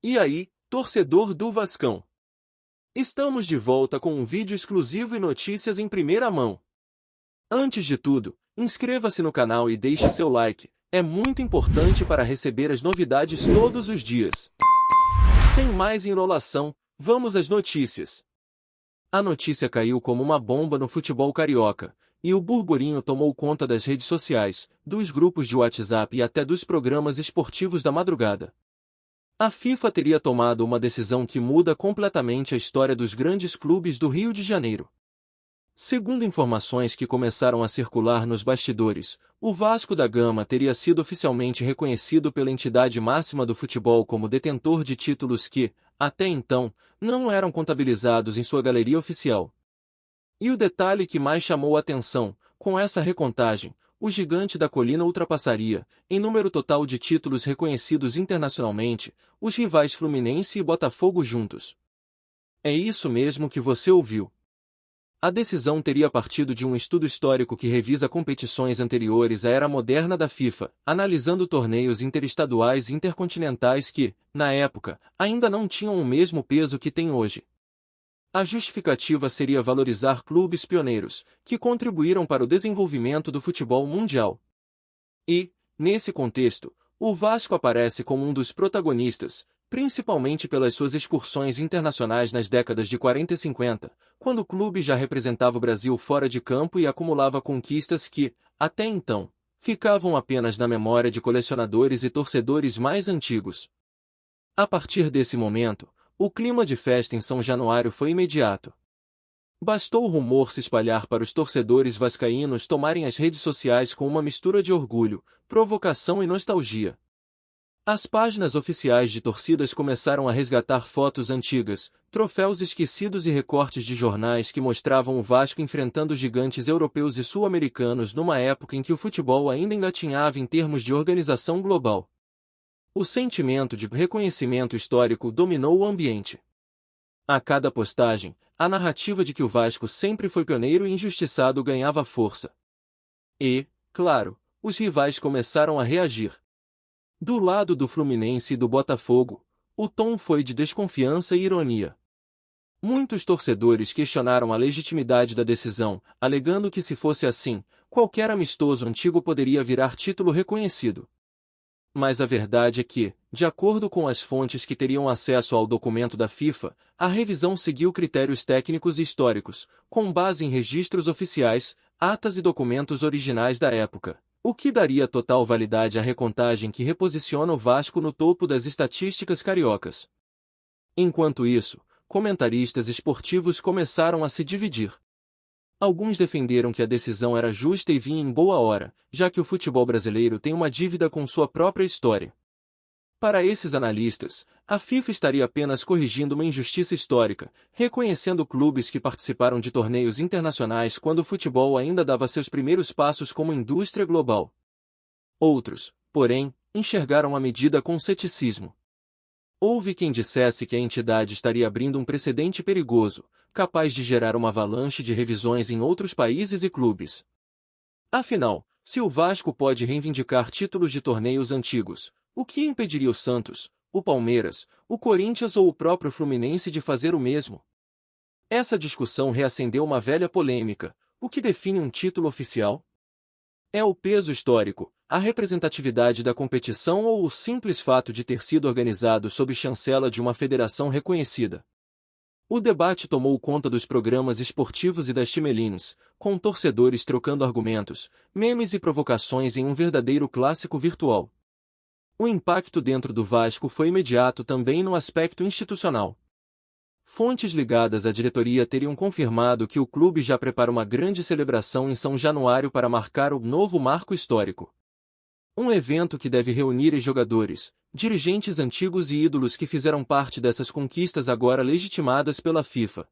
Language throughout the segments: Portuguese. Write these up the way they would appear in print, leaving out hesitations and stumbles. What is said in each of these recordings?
E aí, torcedor do Vascão? Estamos de volta com um vídeo exclusivo e notícias em primeira mão. Antes de tudo, inscreva-se no canal e deixe seu like, é muito importante para receber as novidades todos os dias. Sem mais enrolação, vamos às notícias. A notícia caiu como uma bomba no futebol carioca, e o burburinho tomou conta das redes sociais, dos grupos de WhatsApp e até dos programas esportivos da madrugada. A FIFA teria tomado uma decisão que muda completamente a história dos grandes clubes do Rio de Janeiro. Segundo informações que começaram a circular nos bastidores, o Vasco da Gama teria sido oficialmente reconhecido pela entidade máxima do futebol como detentor de títulos que, até então, não eram contabilizados em sua galeria oficial. E o detalhe que mais chamou a atenção, com essa recontagem, o gigante da colina ultrapassaria, em número total de títulos reconhecidos internacionalmente, os rivais Fluminense e Botafogo juntos. É isso mesmo que você ouviu. A decisão teria partido de um estudo histórico que revisa competições anteriores à era moderna da FIFA, analisando torneios interestaduais e intercontinentais que, na época, ainda não tinham o mesmo peso que têm hoje. A justificativa seria valorizar clubes pioneiros, que contribuíram para o desenvolvimento do futebol mundial. E, nesse contexto, o Vasco aparece como um dos protagonistas, principalmente pelas suas excursões internacionais nas décadas de 40 e 50, quando o clube já representava o Brasil fora de campo e acumulava conquistas que, até então, ficavam apenas na memória de colecionadores e torcedores mais antigos. A partir desse momento, o clima de festa em São Januário foi imediato. Bastou o rumor se espalhar para os torcedores vascaínos tomarem as redes sociais com uma mistura de orgulho, provocação e nostalgia. As páginas oficiais de torcidas começaram a resgatar fotos antigas, troféus esquecidos e recortes de jornais que mostravam o Vasco enfrentando gigantes europeus e sul-americanos numa época em que o futebol ainda engatinhava em termos de organização global. O sentimento de reconhecimento histórico dominou o ambiente. A cada postagem, a narrativa de que o Vasco sempre foi pioneiro e injustiçado ganhava força. E, claro, os rivais começaram a reagir. Do lado do Fluminense e do Botafogo, o tom foi de desconfiança e ironia. Muitos torcedores questionaram a legitimidade da decisão, alegando que se fosse assim, qualquer amistoso antigo poderia virar título reconhecido. Mas a verdade é que, de acordo com as fontes que teriam acesso ao documento da FIFA, a revisão seguiu critérios técnicos e históricos, com base em registros oficiais, atas e documentos originais da época, o que daria total validade à recontagem que reposiciona o Vasco no topo das estatísticas cariocas. Enquanto isso, comentaristas esportivos começaram a se dividir. Alguns defenderam que a decisão era justa e vinha em boa hora, já que o futebol brasileiro tem uma dívida com sua própria história. Para esses analistas, a FIFA estaria apenas corrigindo uma injustiça histórica, reconhecendo clubes que participaram de torneios internacionais quando o futebol ainda dava seus primeiros passos como indústria global. Outros, porém, enxergaram a medida com ceticismo. Houve quem dissesse que a entidade estaria abrindo um precedente perigoso, capaz de gerar uma avalanche de revisões em outros países e clubes. Afinal, se o Vasco pode reivindicar títulos de torneios antigos, o que impediria o Santos, o Palmeiras, o Corinthians ou o próprio Fluminense de fazer o mesmo? Essa discussão reacendeu uma velha polêmica: o que define um título oficial? É o peso histórico, a representatividade da competição ou o simples fato de ter sido organizado sob chancela de uma federação reconhecida? O debate tomou conta dos programas esportivos e das timelines, com torcedores trocando argumentos, memes e provocações em um verdadeiro clássico virtual. O impacto dentro do Vasco foi imediato também no aspecto institucional. Fontes ligadas à diretoria teriam confirmado que o clube já prepara uma grande celebração em São Januário para marcar o novo marco histórico. Um evento que deve reunir jogadores, dirigentes antigos e ídolos que fizeram parte dessas conquistas agora legitimadas pela FIFA.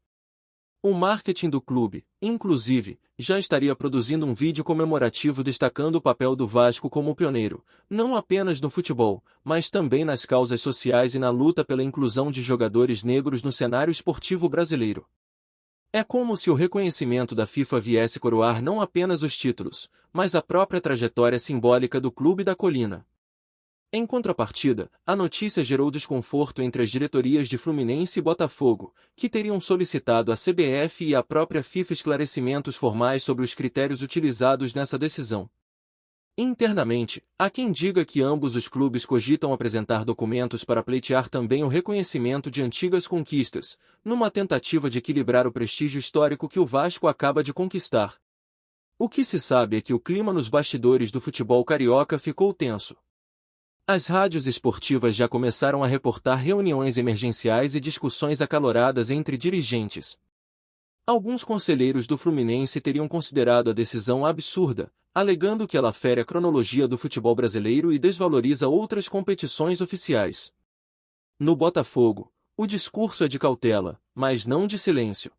O marketing do clube, inclusive, já estaria produzindo um vídeo comemorativo destacando o papel do Vasco como pioneiro, não apenas no futebol, mas também nas causas sociais e na luta pela inclusão de jogadores negros no cenário esportivo brasileiro. É como se o reconhecimento da FIFA viesse coroar não apenas os títulos, mas a própria trajetória simbólica do Clube da Colina. Em contrapartida, a notícia gerou desconforto entre as diretorias de Fluminense e Botafogo, que teriam solicitado à CBF e à própria FIFA esclarecimentos formais sobre os critérios utilizados nessa decisão. Internamente, há quem diga que ambos os clubes cogitam apresentar documentos para pleitear também o reconhecimento de antigas conquistas, numa tentativa de equilibrar o prestígio histórico que o Vasco acaba de conquistar. O que se sabe é que o clima nos bastidores do futebol carioca ficou tenso. As rádios esportivas já começaram a reportar reuniões emergenciais e discussões acaloradas entre dirigentes. Alguns conselheiros do Fluminense teriam considerado a decisão absurda, alegando que ela fere a cronologia do futebol brasileiro e desvaloriza outras competições oficiais. No Botafogo, o discurso é de cautela, mas não de silêncio.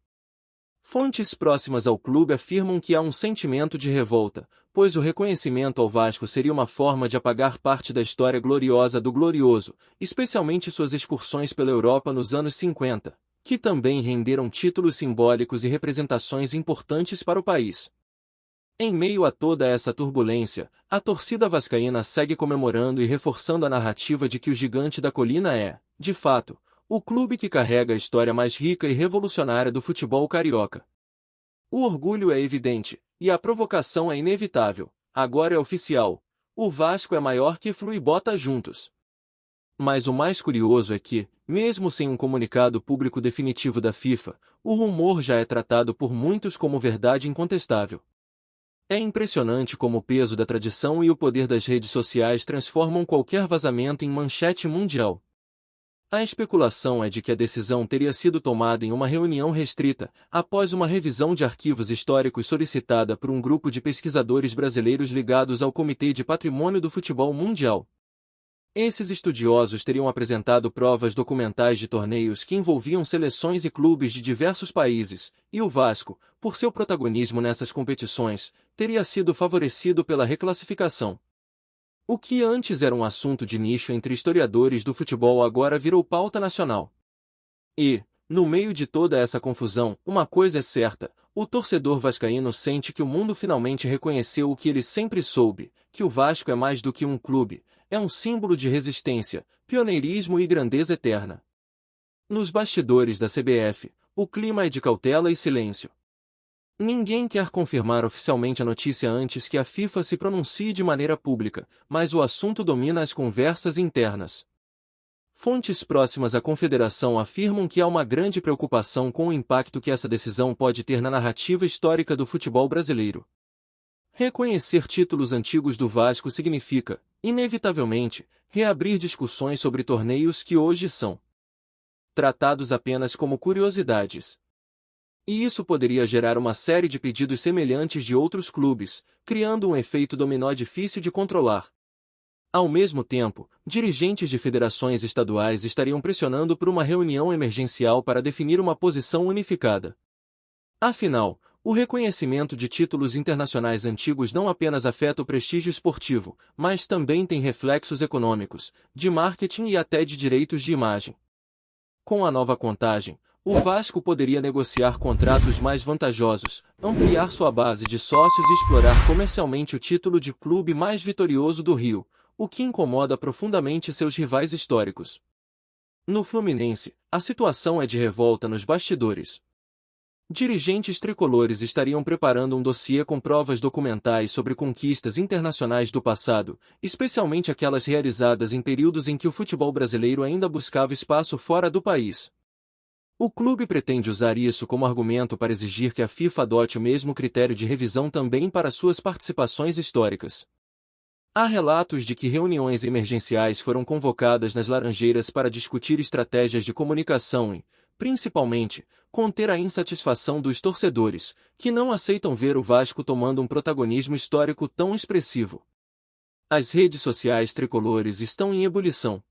Fontes próximas ao clube afirmam que há um sentimento de revolta, pois o reconhecimento ao Vasco seria uma forma de apagar parte da história gloriosa do Glorioso, especialmente suas excursões pela Europa nos anos 50, que também renderam títulos simbólicos e representações importantes para o país. Em meio a toda essa turbulência, a torcida vascaína segue comemorando e reforçando a narrativa de que o Gigante da Colina é, de fato, o clube que carrega a história mais rica e revolucionária do futebol carioca. O orgulho é evidente, e a provocação é inevitável. Agora é oficial. O Vasco é maior que Flu e Bota juntos. Mas o mais curioso é que, mesmo sem um comunicado público definitivo da FIFA, o rumor já é tratado por muitos como verdade incontestável. É impressionante como o peso da tradição e o poder das redes sociais transformam qualquer vazamento em manchete mundial. A especulação é de que a decisão teria sido tomada em uma reunião restrita, após uma revisão de arquivos históricos solicitada por um grupo de pesquisadores brasileiros ligados ao Comitê de Patrimônio do Futebol Mundial. Esses estudiosos teriam apresentado provas documentais de torneios que envolviam seleções e clubes de diversos países, e o Vasco, por seu protagonismo nessas competições, teria sido favorecido pela reclassificação. O que antes era um assunto de nicho entre historiadores do futebol agora virou pauta nacional. E, no meio de toda essa confusão, uma coisa é certa: o torcedor vascaíno sente que o mundo finalmente reconheceu o que ele sempre soube, que o Vasco é mais do que um clube, é um símbolo de resistência, pioneirismo e grandeza eterna. Nos bastidores da CBF, o clima é de cautela e silêncio. Ninguém quer confirmar oficialmente a notícia antes que a FIFA se pronuncie de maneira pública, mas o assunto domina as conversas internas. Fontes próximas à confederação afirmam que há uma grande preocupação com o impacto que essa decisão pode ter na narrativa histórica do futebol brasileiro. Reconhecer títulos antigos do Vasco significa, inevitavelmente, reabrir discussões sobre torneios que hoje são tratados apenas como curiosidades. E isso poderia gerar uma série de pedidos semelhantes de outros clubes, criando um efeito dominó difícil de controlar. Ao mesmo tempo, dirigentes de federações estaduais estariam pressionando por uma reunião emergencial para definir uma posição unificada. Afinal, o reconhecimento de títulos internacionais antigos não apenas afeta o prestígio esportivo, mas também tem reflexos econômicos, de marketing e até de direitos de imagem. Com a nova contagem, o Vasco poderia negociar contratos mais vantajosos, ampliar sua base de sócios e explorar comercialmente o título de clube mais vitorioso do Rio, o que incomoda profundamente seus rivais históricos. No Fluminense, a situação é de revolta nos bastidores. Dirigentes tricolores estariam preparando um dossiê com provas documentais sobre conquistas internacionais do passado, especialmente aquelas realizadas em períodos em que o futebol brasileiro ainda buscava espaço fora do país. O clube pretende usar isso como argumento para exigir que a FIFA adote o mesmo critério de revisão também para suas participações históricas. Há relatos de que reuniões emergenciais foram convocadas nas Laranjeiras para discutir estratégias de comunicação e, principalmente, conter a insatisfação dos torcedores, que não aceitam ver o Vasco tomando um protagonismo histórico tão expressivo. As redes sociais tricolores estão em ebulição.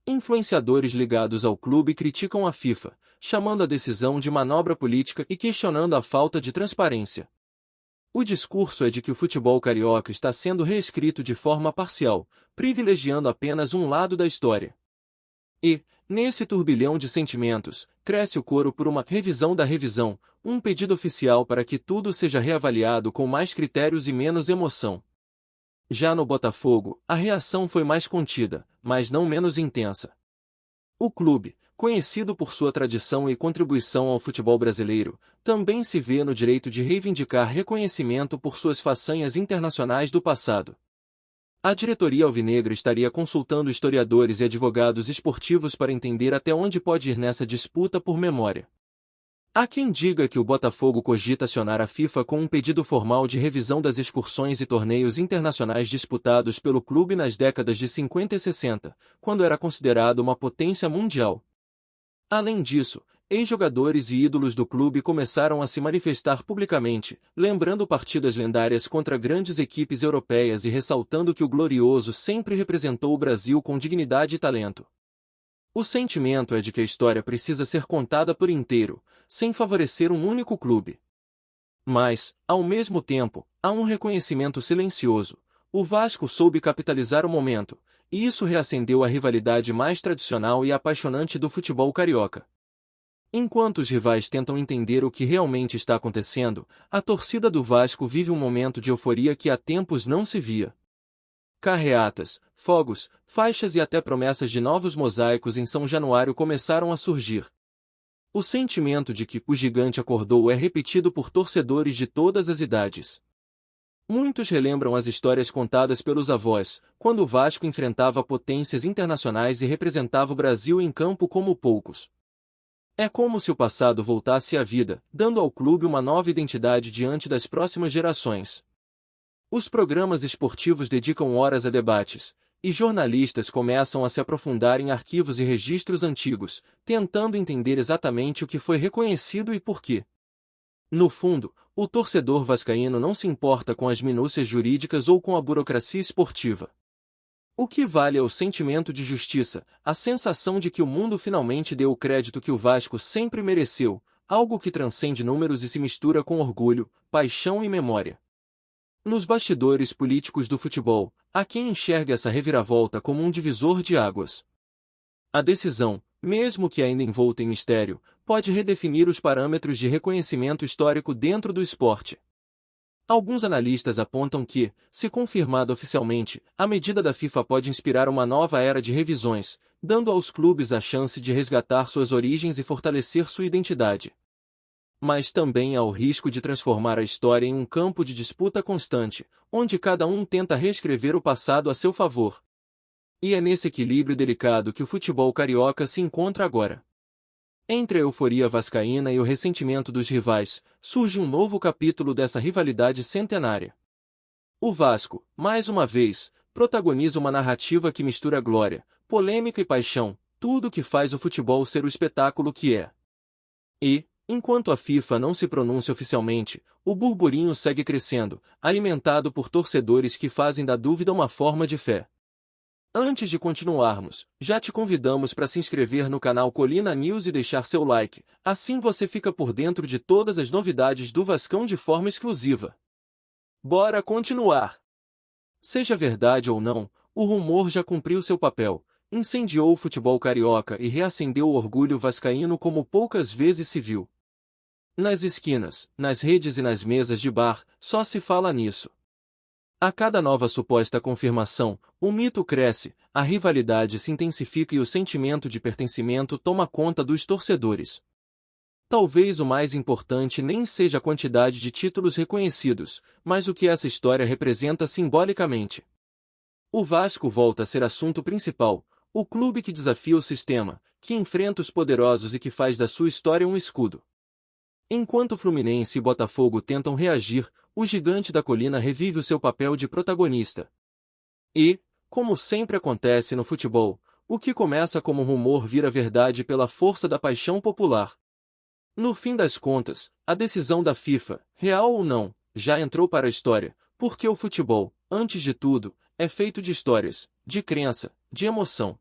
Influenciadores ligados ao clube criticam a FIFA, chamando a decisão de manobra política e questionando a falta de transparência. O discurso é de que o futebol carioca está sendo reescrito de forma parcial, privilegiando apenas um lado da história. E, nesse turbilhão de sentimentos, cresce o coro por uma revisão da revisão, um pedido oficial para que tudo seja reavaliado com mais critérios e menos emoção. Já no Botafogo, a reação foi mais contida, mas não menos intensa. O clube, conhecido por sua tradição e contribuição ao futebol brasileiro, também se vê no direito de reivindicar reconhecimento por suas façanhas internacionais do passado. A diretoria alvinegra estaria consultando historiadores e advogados esportivos para entender até onde pode ir nessa disputa por memória. Há quem diga que o Botafogo cogita acionar a FIFA com um pedido formal de revisão das excursões e torneios internacionais disputados pelo clube nas décadas de 50 e 60, quando era considerado uma potência mundial. Além disso, ex-jogadores e ídolos do clube começaram a se manifestar publicamente, lembrando partidas lendárias contra grandes equipes europeias e ressaltando que o Glorioso sempre representou o Brasil com dignidade e talento. O sentimento é de que a história precisa ser contada por inteiro, sem favorecer um único clube. Mas, ao mesmo tempo, há um reconhecimento silencioso. O Vasco soube capitalizar o momento, e isso reacendeu a rivalidade mais tradicional e apaixonante do futebol carioca. Enquanto os rivais tentam entender o que realmente está acontecendo, a torcida do Vasco vive um momento de euforia que há tempos não se via. Carreatas, fogos, faixas e até promessas de novos mosaicos em São Januário começaram a surgir. O sentimento de que o gigante acordou é repetido por torcedores de todas as idades. Muitos relembram as histórias contadas pelos avós, quando o Vasco enfrentava potências internacionais e representava o Brasil em campo como poucos. É como se o passado voltasse à vida, dando ao clube uma nova identidade diante das próximas gerações. Os programas esportivos dedicam horas a debates, e jornalistas começam a se aprofundar em arquivos e registros antigos, tentando entender exatamente o que foi reconhecido e por quê. No fundo, o torcedor vascaíno não se importa com as minúcias jurídicas ou com a burocracia esportiva. O que vale é o sentimento de justiça, a sensação de que o mundo finalmente deu o crédito que o Vasco sempre mereceu, algo que transcende números e se mistura com orgulho, paixão e memória. Nos bastidores políticos do futebol, há quem enxerga essa reviravolta como um divisor de águas. A decisão, mesmo que ainda envolta em mistério, pode redefinir os parâmetros de reconhecimento histórico dentro do esporte. Alguns analistas apontam que, se confirmado oficialmente, a medida da FIFA pode inspirar uma nova era de revisões, dando aos clubes a chance de resgatar suas origens e fortalecer sua identidade. Mas também há o risco de transformar a história em um campo de disputa constante, onde cada um tenta reescrever o passado a seu favor. E é nesse equilíbrio delicado que o futebol carioca se encontra agora. Entre a euforia vascaína e o ressentimento dos rivais, surge um novo capítulo dessa rivalidade centenária. O Vasco, mais uma vez, protagoniza uma narrativa que mistura glória, polêmica e paixão, tudo que faz o futebol ser o espetáculo que é. E, enquanto a FIFA não se pronuncia oficialmente, o burburinho segue crescendo, alimentado por torcedores que fazem da dúvida uma forma de fé. Antes de continuarmos, já te convidamos para se inscrever no canal Colina News e deixar seu like, assim você fica por dentro de todas as novidades do Vascão de forma exclusiva. Bora continuar! Seja verdade ou não, o rumor já cumpriu seu papel, incendiou o futebol carioca e reacendeu o orgulho vascaíno como poucas vezes se viu. Nas esquinas, nas redes e nas mesas de bar, só se fala nisso. A cada nova suposta confirmação, o mito cresce, a rivalidade se intensifica e o sentimento de pertencimento toma conta dos torcedores. Talvez o mais importante nem seja a quantidade de títulos reconhecidos, mas o que essa história representa simbolicamente. O Vasco volta a ser assunto principal, o clube que desafia o sistema, que enfrenta os poderosos e que faz da sua história um escudo. Enquanto Fluminense e Botafogo tentam reagir, o gigante da colina revive o seu papel de protagonista. E, como sempre acontece no futebol, o que começa como rumor vira verdade pela força da paixão popular. No fim das contas, a decisão da FIFA, real ou não, já entrou para a história, porque o futebol, antes de tudo, é feito de histórias, de crença, de emoção.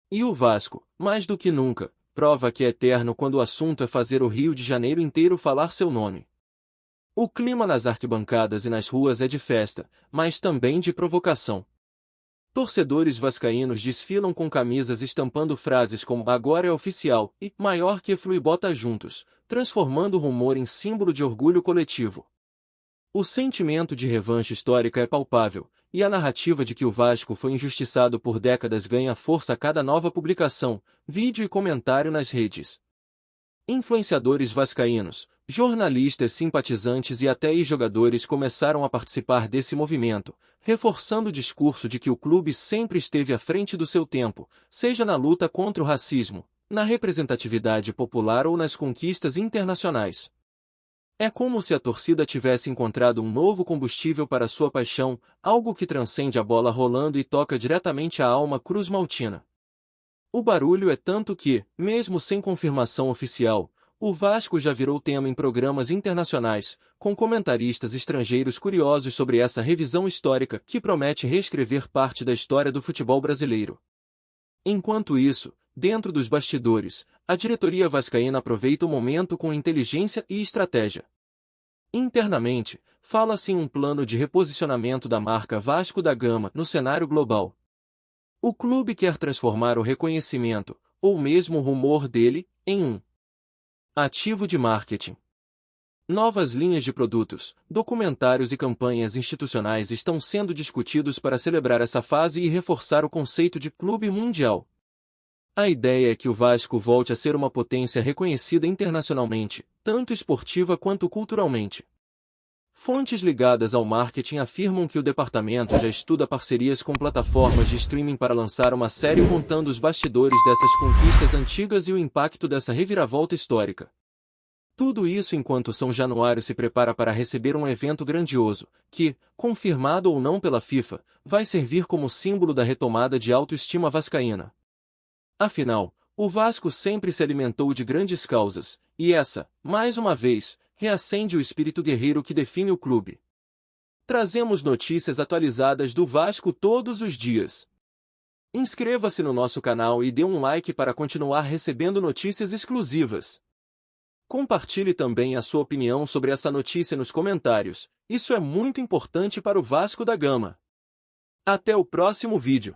E o Vasco, mais do que nunca, prova que é eterno quando o assunto é fazer o Rio de Janeiro inteiro falar seu nome. O clima nas arquibancadas e nas ruas é de festa, mas também de provocação. Torcedores vascaínos desfilam com camisas estampando frases como "agora é oficial" e "maior que Flu e bota juntos", transformando o rumor em símbolo de orgulho coletivo. O sentimento de revanche histórica é palpável, e a narrativa de que o Vasco foi injustiçado por décadas ganha força a cada nova publicação, vídeo e comentário nas redes. Influenciadores vascaínos, jornalistas, simpatizantes e até ex-jogadores começaram a participar desse movimento, reforçando o discurso de que o clube sempre esteve à frente do seu tempo, seja na luta contra o racismo, na representatividade popular ou nas conquistas internacionais. É como se a torcida tivesse encontrado um novo combustível para sua paixão, algo que transcende a bola rolando e toca diretamente a alma cruz-maltina. O barulho é tanto que, mesmo sem confirmação oficial, o Vasco já virou tema em programas internacionais, com comentaristas estrangeiros curiosos sobre essa revisão histórica que promete reescrever parte da história do futebol brasileiro. Enquanto isso, dentro dos bastidores, a diretoria vascaína aproveita o momento com inteligência e estratégia. Internamente, fala-se em um plano de reposicionamento da marca Vasco da Gama no cenário global. O clube quer transformar o reconhecimento, ou mesmo o rumor dele, em um ativo de marketing. Novas linhas de produtos, documentários e campanhas institucionais estão sendo discutidos para celebrar essa fase e reforçar o conceito de clube mundial. A ideia é que o Vasco volte a ser uma potência reconhecida internacionalmente, tanto esportiva quanto culturalmente. Fontes ligadas ao marketing afirmam que o departamento já estuda parcerias com plataformas de streaming para lançar uma série contando os bastidores dessas conquistas antigas e o impacto dessa reviravolta histórica. Tudo isso enquanto São Januário se prepara para receber um evento grandioso, que, confirmado ou não pela FIFA, vai servir como símbolo da retomada de autoestima vascaína. Afinal, o Vasco sempre se alimentou de grandes causas, e essa, mais uma vez, reacende o espírito guerreiro que define o clube. Trazemos notícias atualizadas do Vasco todos os dias. Inscreva-se no nosso canal e dê um like para continuar recebendo notícias exclusivas. Compartilhe também a sua opinião sobre essa notícia nos comentários, isso é muito importante para o Vasco da Gama. Até o próximo vídeo.